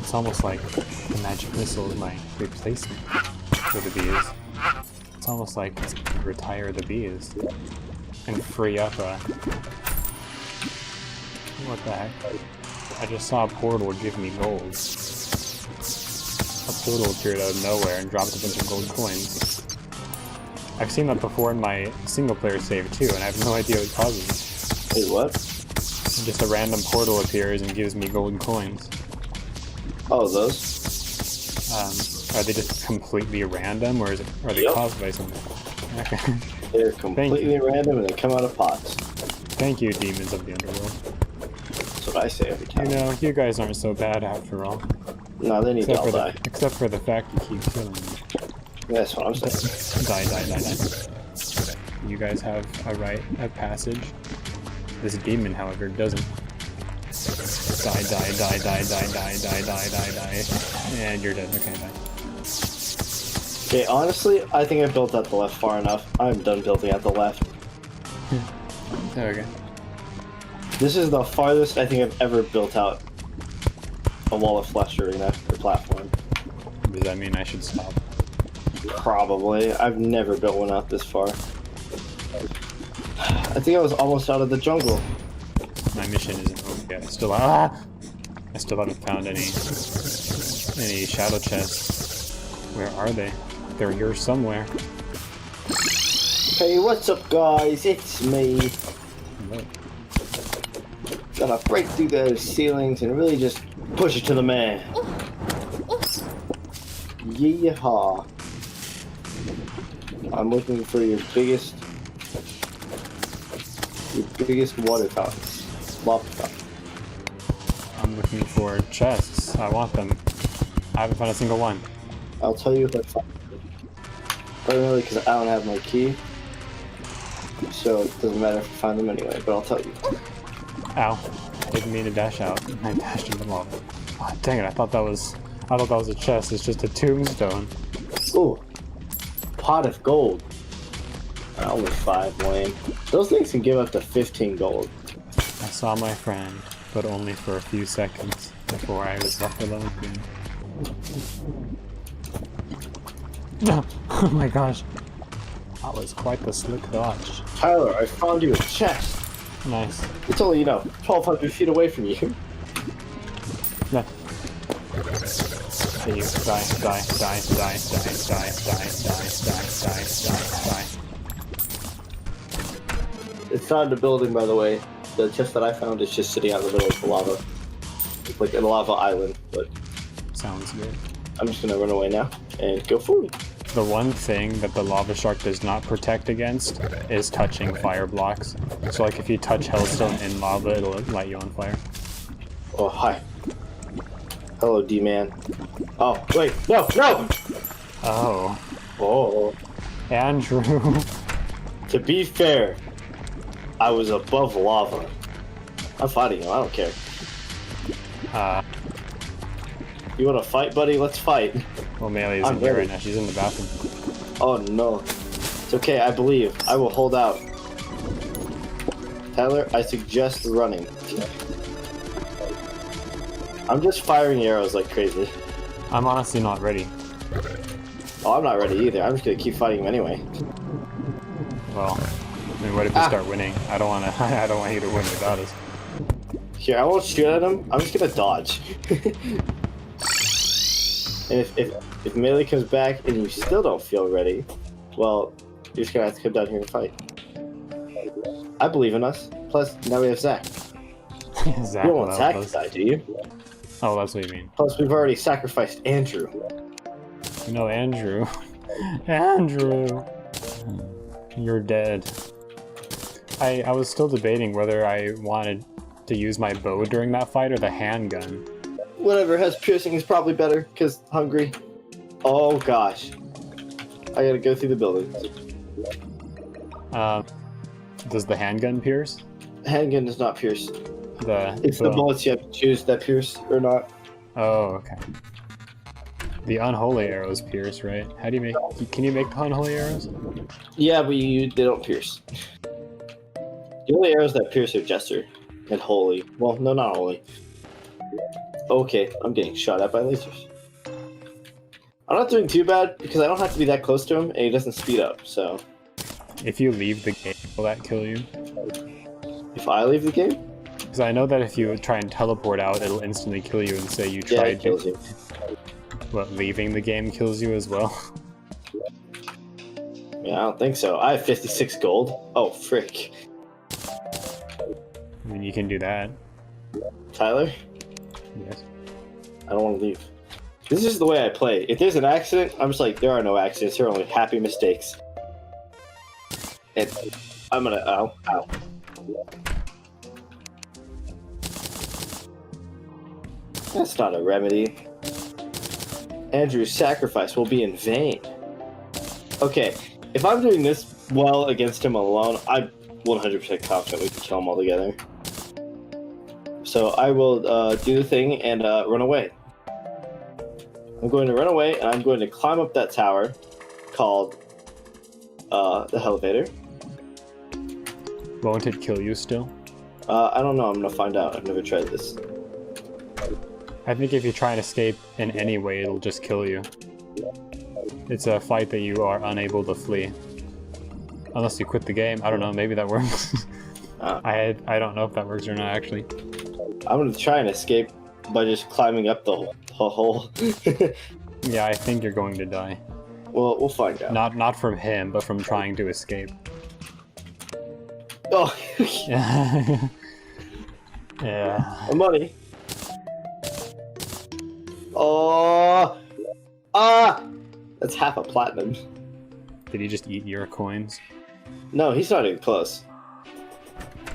It's almost like the magic missile is my replacement for the bees. It's almost like it's to retire the bees and free up a... What the heck? I just saw a portal give me gold. A portal appeared out of nowhere and dropped a bunch of gold coins. I've seen that before in my single player save too, and I have no idea what causes it. Wait, what? Just a random portal appears and gives me gold coins. Oh, those? Are they just completely random, or are they caused by something? Okay. They're completely random and they come out of pots. Thank you, demons of the underworld. That's what I say every time. You know, you guys aren't so bad after all. No, they need to all die. Except for the fact you keep killing me. That's what I'm saying. Die, die, die, die. You guys have a rite of passage. This demon, however, doesn't. Die, die, die, die, die, die, die, die, die, die. And you're dead. Okay, die. Okay, honestly, I think I built at the left far enough. I'm done building at the left. There we go. This is the farthest I think I've ever built out a wall of flesh arena or platform. Does that mean I should stop? Probably. I've never built one out this far. I think I was almost out of the jungle. My mission isn't over yet. I still haven't found any shadow chests. Where are they? They're here somewhere. Hey, what's up, guys? It's me. What? Gonna break through those ceilings and really just push it to the man. Yeehaw. I'm looking for your biggest water fountains. Lava fountains. I'm looking for chests. I want them. I haven't found a single one. I'll tell you if I find them. Primarily because I don't have my key. So it doesn't matter if I find them anyway, but I'll tell you. Ow. Didn't mean to dash out. I dashed into the lava. Oh, dang it, I thought that was a chest. It's just a tombstone. Ooh. Pot of gold. Only 5 lame. Those things can give up to 15 gold. I saw my friend, but only for a few seconds before I was left alone with him. No! Oh my gosh. That was quite the slick dodge. Tyler, I found you a chest. Nice. It's only, 1,200 feet away from you. No. Hey, you. Die, die, die, die, die, die, die, die, die, die, die. It's not in the building, by the way. The chest that I found is just sitting out in the middle of the lava. It's like a lava island, but Sounds good. I'm just gonna run away now and go forward. The one thing that the lava shark does not protect against is touching fire blocks. So like if you touch hellstone in lava, it'll light you on fire. Oh, hi. Hello, D-Man. Oh, wait, no! Oh. Oh. Andrew. To be fair, I was above lava. I'm fighting him, I don't care. You wanna fight, buddy? Let's fight. Well, Melee isn't here right now. She's in the bathroom. Oh no. It's okay, I believe. I will hold out. Tyler, I suggest running. I'm just firing arrows like crazy. I'm honestly not ready. Oh, I'm not ready either. I'm just gonna keep fighting him anyway. Well, I mean, what if we start winning? I don't want you to win without us. Here, I won't shoot at him. I'm just gonna dodge. And if melee comes back and you still don't feel ready, well, you're just gonna have to come down here and fight. I believe in us. Plus, now we have Zach. Zach You don't want will Zach help to us. die, do you? Oh, that's what you mean. Plus, we've already sacrificed Andrew. No, Andrew. Andrew! You're dead. I was still debating whether I wanted to use my bow during that fight or the handgun. Whatever has piercing is probably better, because hungry. Oh gosh. I gotta go through the building. Does the handgun pierce? Handgun does not pierce. It's the bow. bullets you have to choose that pierce or not. Oh, okay. The unholy arrows pierce, right? How do you make? Can you make unholy arrows? Yeah, but they don't pierce. The only arrows that pierce are Jester and Holy. Well, no, not Holy. Okay, I'm getting shot at by lasers. I'm not doing too bad because I don't have to be that close to him and he doesn't speed up, so. If you leave the game, will that kill you? If I leave the game? Because I know that if you try and teleport out, it'll instantly kill you and say you Yeah, tried it kills you. What, leaving the game kills you as well? Yeah, I don't think so. I have 56 gold. Oh, frick. I mean, you can do that. Tyler? Yes. I don't want to leave. This is the way I play. If there's an accident, I'm just like, there are no accidents. There are only happy mistakes. And I'm gonna... Ow. Ow. That's not a remedy. Andrew's sacrifice will be in vain. Okay, if I'm doing this well against him alone, I'm 100% confident we can kill him all together. So I will do the thing and run away. I'm going to run away and I'm going to climb up that tower called the elevator. Won't it kill you still? I don't know, I'm gonna find out. I've never tried this. I think if you try and escape in any way, it'll just kill you. It's a fight that you are unable to flee. Unless you quit the game. I don't know, maybe that works. I don't know if that works or not, actually. I'm gonna try and escape by just climbing up the hole. Yeah, I think you're going to die. Well, we'll find out. Not from him, but from trying to escape. Oh, Yeah. Yeah. money. Oh, that's half a platinum. Did he just eat your coins? No, he's not even close.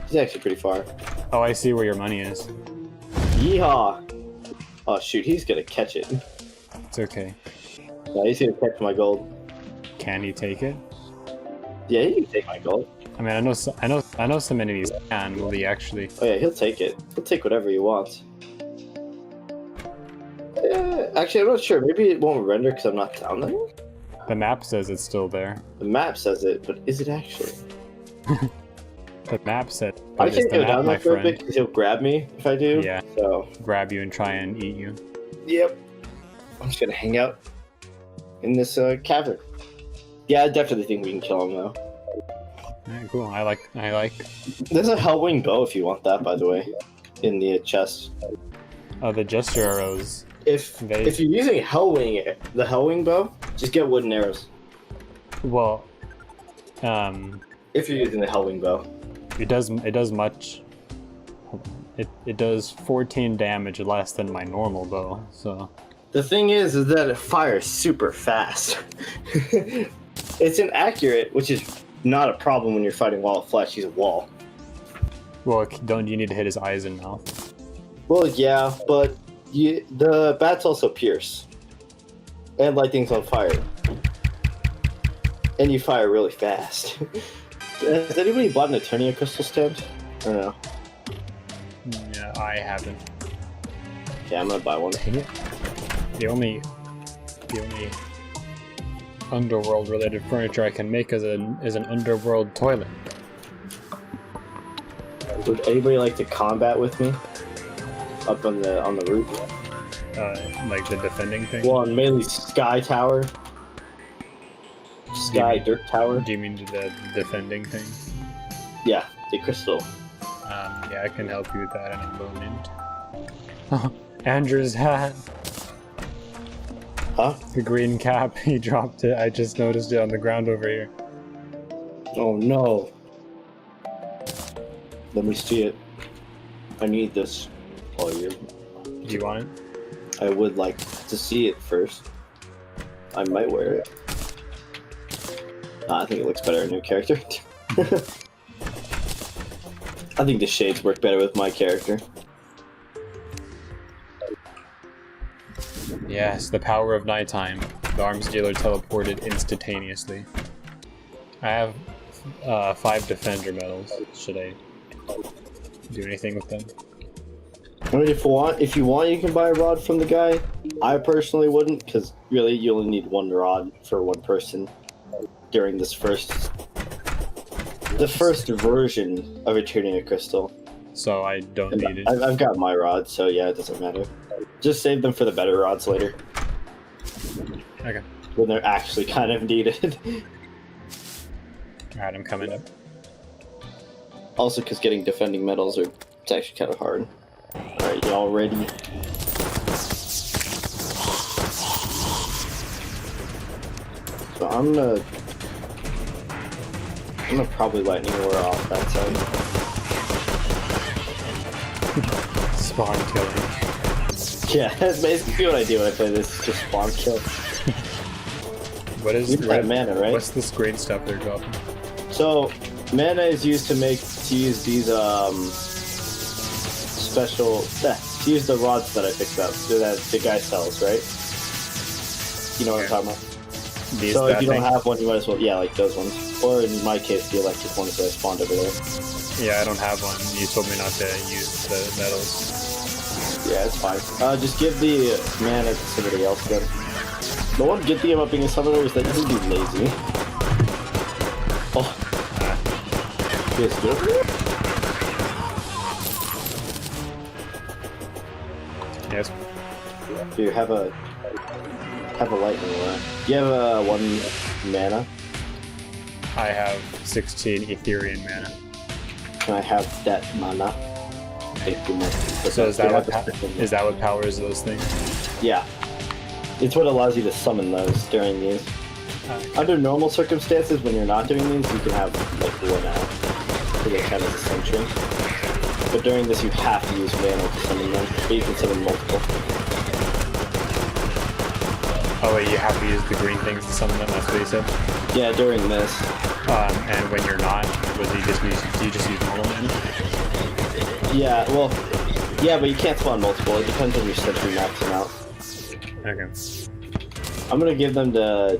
He's actually pretty far. Oh, I see where your money is. Yeehaw! Oh shoot, he's gonna catch it. It's okay. Yeah, he's gonna catch my gold. Can he take it? Yeah, he can take my gold. I mean, I know some enemies can. Will he actually? Oh yeah, he'll take it. He'll take whatever he wants. Yeah, actually, I'm not sure. Maybe it won't render because I'm not down there. The map says it's still there. The map says it, but is it actually? The map said. I But is can't the go map, down my there for a bit friend? because he'll grab me if I do. Yeah. So. Grab you and try and eat you. Yep. I'm just gonna hang out in this cavern. Yeah, I definitely think we can kill him though. Alright, cool. I like. There's a Hellwing bow if you want that, by the way, in the chest. The gesture arrows. If you're using Hellwing, the Hellwing bow, just get wooden arrows. Well, If you're using the Hellwing bow. it does much. It does 14 damage less than my normal bow. So. The thing is that it fires super fast. It's inaccurate, which is not a problem when you're fighting Wall of Flesh. He's a wall. Well, don't you need to hit his eyes and mouth? Well, yeah, but the bats also pierce. And lightning's on fire. And you fire really fast. Has anybody bought an Eternia crystal stamp? I don't know. Yeah, I haven't. Yeah, I'm gonna buy one. Dang it. The only underworld related furniture I can make is an underworld toilet. Would anybody like to combat with me? Up on the roof? Like the defending thing? Well, mainly Sky Tower. Sky Dirt Tower. Do you mean the defending thing? Yeah, the crystal. Yeah, I can help you with that in a moment. Oh, Andrew's hat. Huh? The green cap, he dropped it. I just noticed it on the ground over here. Oh no. Let me see it. I need this. Oh, you. Do you want it? I would like to see it first. I might wear it. I think it looks better in your character. I think the shades work better with my character. Yes, the power of nighttime. The arms dealer teleported instantaneously. I have 5 defender medals. Should I do anything with them? I mean, if you want, you can buy a rod from the guy. I personally wouldn't, because really, you only need 1 rod for 1 person during the first version of Eternia Crystal. So I don't need it. I've got my rod, so yeah, it doesn't matter. Just save them for the better rods later. Okay. When they're actually kind of needed. Alright, I'm coming up. Also, because getting defending medals it's actually kind of hard. Alright, y'all ready? So I'm gonna probably lightning lure off that side. Spawn killing. Yeah, that's basically what I do when I play this, just spawn kill. What is that mana, right? What's this green stuff they're dropping? So, mana is used to use these to use the rods that I picked up, so that the guy sells, right? You know what I'm talking about? So if you don't have one, you might as well, yeah, like those ones. Or in my case, the electric ones that I spawned over there. Yeah, I don't have one. You told me not to use the metals. Yeah, it's fine. Just give the mana to somebody else then. The one good thing about being a summoner is that you can be lazy. Oh. Feels good. Yes. Here, have a lightning lure. You have 1 mana. I have 16 Ethereal mana. Can I have that mana? Thank you much. So is that what powers those things? Yeah. It's what allows you to summon those during these. Okay. Under normal circumstances, when you're not doing these, you can have like 1 out. So they count as a sentry. But during this, you have to use mana to summon them. But you can summon multiple. Oh wait, you have to use the green things to summon them, that's what you said? Yeah, during this. And when you're not, do you just use normal mana? Yeah, well, yeah, but you can't spawn multiple. It depends on your sentry maxing out. Okay. I'm gonna give them to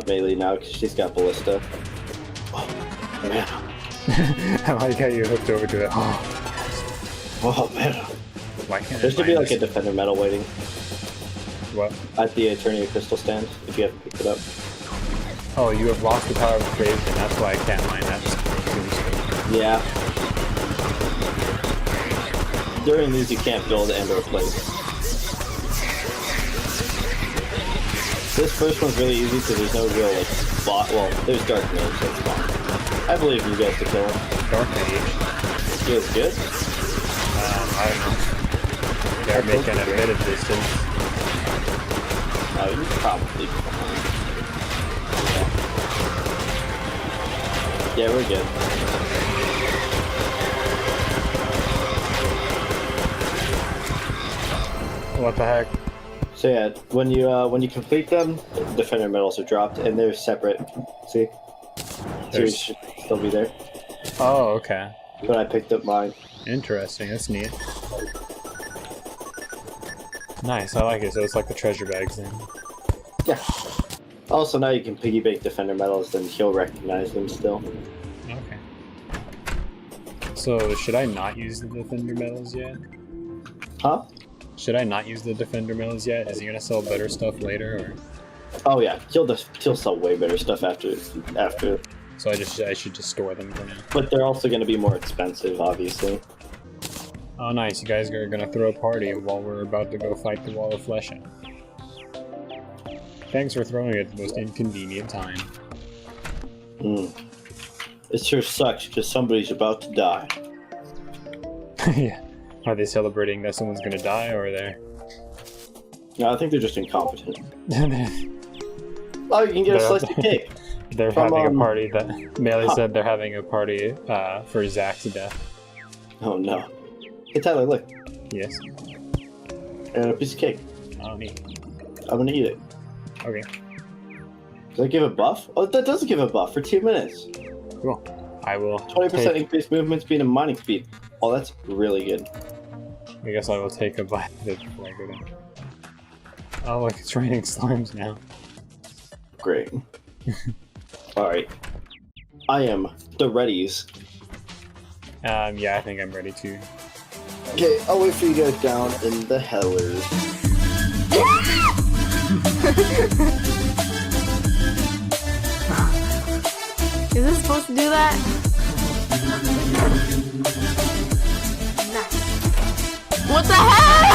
Melee now because she's got Ballista. Oh, man. I like how you hooked over to it. Oh, man. Why can't There should be like a defender medal waiting. What? At the Eternia Crystal stand, if you haven't picked it up. Oh, you have lost the power of Craven, that's why I can't mine that. Yeah. During these, you can't build and or replace. This first one's really easy because there's no real like spot. Well, there's Dark Mage, that's fine. I believe you guys to kill him. Dark Mage? Feels good? I don't know. They're making a bit of distance. Oh, you probably. Yeah, we're good. What the heck? So yeah, when you complete them, defender medals are dropped, and they're separate. See? So you should still be there. Oh, okay. But I picked up mine. Interesting, that's neat. Nice, I like it, so it's like the treasure bags then. Yeah. Also, now you can piggyback defender medals, then he'll recognize them still. Okay. So, should I not use the defender medals yet? Huh? Should I not use the defender medals yet? Is he gonna sell better stuff later, or? Oh yeah, he'll sell way better stuff after. So I should just store them for now. But they're also going to be more expensive, obviously. Oh nice, you guys are gonna throw a party while we're about to go fight the Wall of Flesh out. Thanks for throwing it at the most inconvenient time. It sure sucks because somebody's about to die. Yeah. Are they celebrating that someone's gonna die, or are they? No, I think they're just incompetent. they're Oh, you can get a slice of cake. From, having a party that Melee huh. said they're having a party for Zach's death. Oh no. Hey Tyler, look. Yes. And a piece of cake. Oh, neat. I'm gonna eat it. Okay. Does that give a buff? Oh, that does give a buff for 2 minutes. Cool. I will 20% increased movement speed and mining speed. Oh, that's really good. I guess I will take a bite of it before I go down. Oh, look, it's raining slimes now. Great. Alright. I am the readies. Yeah, I think I'm ready to. Okay, I'll wait for you guys down in the hellers. Is this supposed to do that? Nice. What the heck?